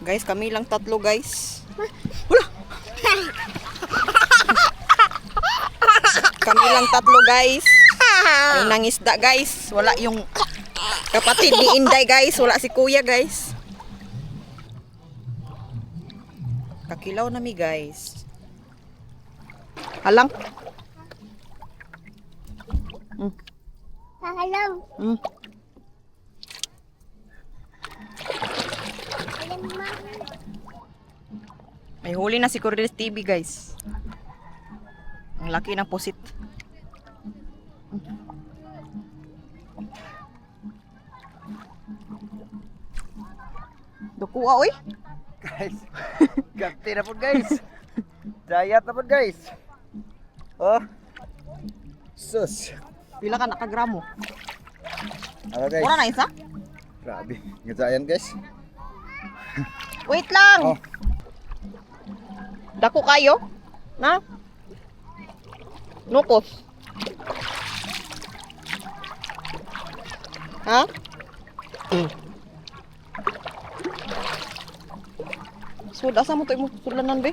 Guys, kami lang tatlo guys. Wala! Kami lang tatlo guys. Yung nangisda guys. Wala yung kapatid ni Inday guys. Wala si kuya guys. Kakilaw nami guys. Halang. Hello. May huli na si Cordelis TV guys. Ang laki ng pusit. Dukuha oy. Guys, ganti na po guys. Dayat na po guys. Oh. Sus. Pila ka nakagramo? Ano guys? Wala na isa? Grabe. Ngayon guys. Wait lang. Oh. Dako kayo? Na? Nukos. Ha? So, asa mo to imong sulanan be?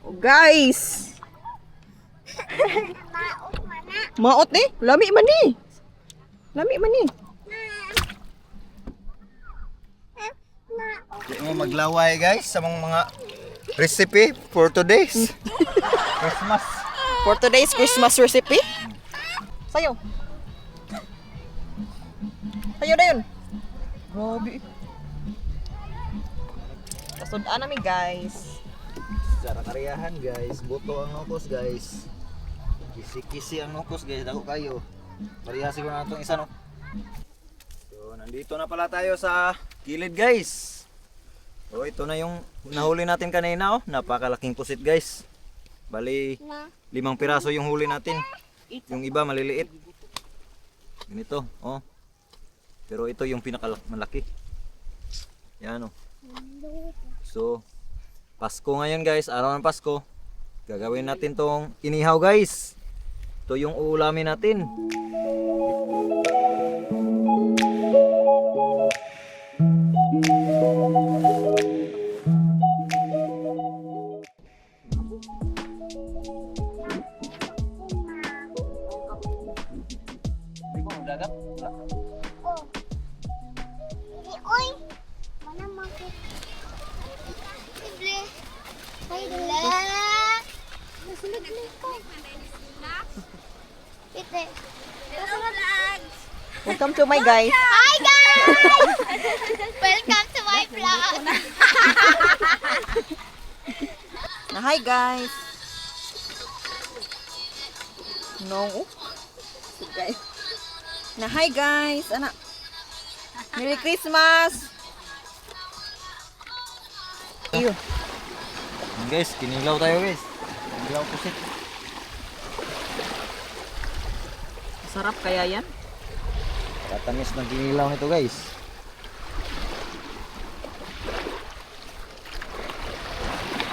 Oh, guys. Maot eh. Lami man ni. Lami man ni. Di mo maglaway guys sa mga recipe for today's Christmas. For today's Christmas recipe. Sayo. Sayo na yun. Grabe. Kasudaan namin guys. Sarang kariyahan guys. Buto ang nukos guys. Kisi-kisi ang nukos guys. Dako kayo. Parihasi ko na itong isa no. So nandito na pala tayo sa kilid guys. So ito na yung nahuli natin kanina oh. Napakalaking pusit guys. Bali 5 piraso yung huli natin. Yung iba maliliit. Ganito oh. Pero ito yung pinakamalaki. Yan oh. So Pasko ngayon guys, araw ng Pasko. Gagawin natin tong inihaw guys. Ito yung uulamin natin. Oy. Mana makit? Ible. Ay, dala. Nasunod na ito. Ite. Hello, vlogs. Welcome to my guys. Hi, guys! Welcome to my vlog. Na hi guys. No. Guys. Na hi guys. Anak. Merry Christmas. Iyo. Guys, kinilaw tayo guys. Kinilaw pusit. Sarap kaya yan? Katamis ng kinilaw nito guys.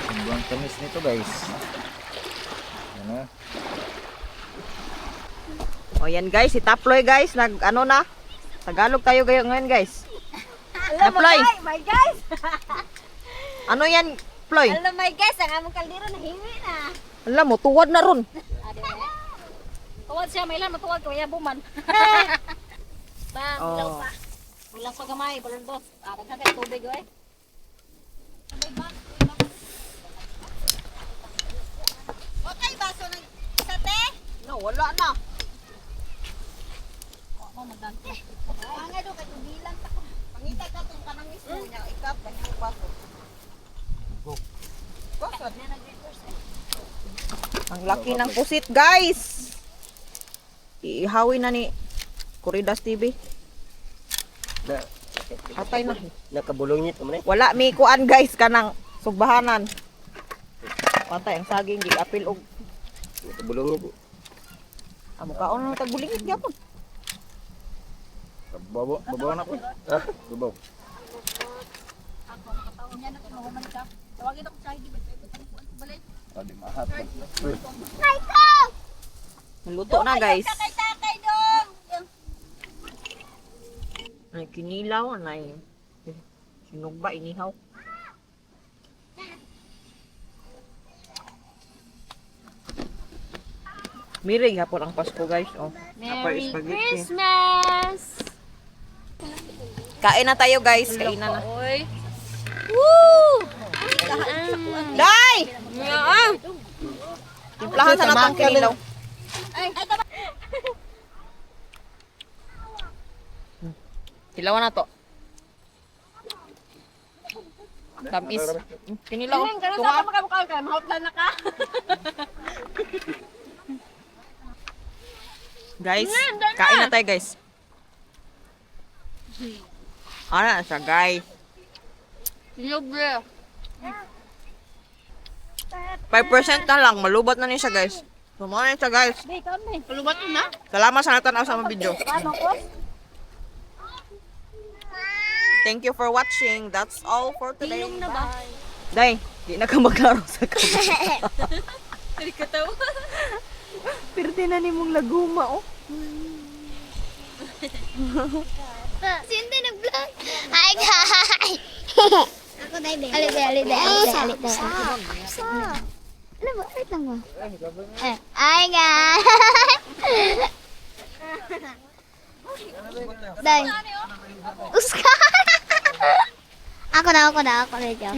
Sobrang tamis nito guys. Ano? O yan guys, si Taploy guys, nag ano na. Tagalog tayo ngayon guys. Na Ploy. My guys. Ano yan, Ploy? Hello, my guys. Ang among kaldero nahingi na. Alam mo, tuwad na ron. Tuwad siya, may ilan matuwad ko, kaya buman. Bang, Oh. ilaw pa. Ulang sa gamay, balon dos. Nagkakay tubig, oy. Okay, baso ng isa, te. No, wala na. Mo magdanto. Ang do kay bilang ta. Pangita ka itong kanang mismo niya, ikap, kanyang baso. Bakit? Ang laki ng pusit guys. Iihawin na ni Corridas TV. Atay na. Nakabulong nito man Wala may kuan guys kanang sugbahanan. Patay ang saging di apil og Nakabulong nito. amo kaon na tagbulingit gyapon. Babaw na po. Ah, babaw. Ako, niya na ito, mahuman ka. Tawagin ako sa hindi, balik. Adi mahat. Kay ko. Luto na guys. Kay tatay dong. Ay, kinilaw, ay. Sinugba, inihaw. Mirig hapon ang Pasko, guys. Oh. Merry spaghetti. Christmas! Kain na tayo, guys. Kain na. Oy. Day! Timplahan sa natong kinilaw. Kilawan na to. Tamis. Kinilaw. Tunga. Makabukal ka, mahutlan na ka. Guys, kain na tayo, guys. Ano na siya, guys? Libre. 5% na lang. Malubot na niya siya, guys. Sumama na siya, guys. Bay, kami. Palubat mo na. Salamat sa natanaw sa mga video. Paano ko? Thank you for watching. That's all for today. Ilong na ba? Day, di na ka maglaro sa kamay. Hindi ka tawa. Pwede na ni mong laguma, oh. Sinta nag-vlog. Hi guys. Ako na ibig. Alide. Ano ba? Wait lang ba? Hi guys. Dai. Uska. Ako na. Ako na, Joke.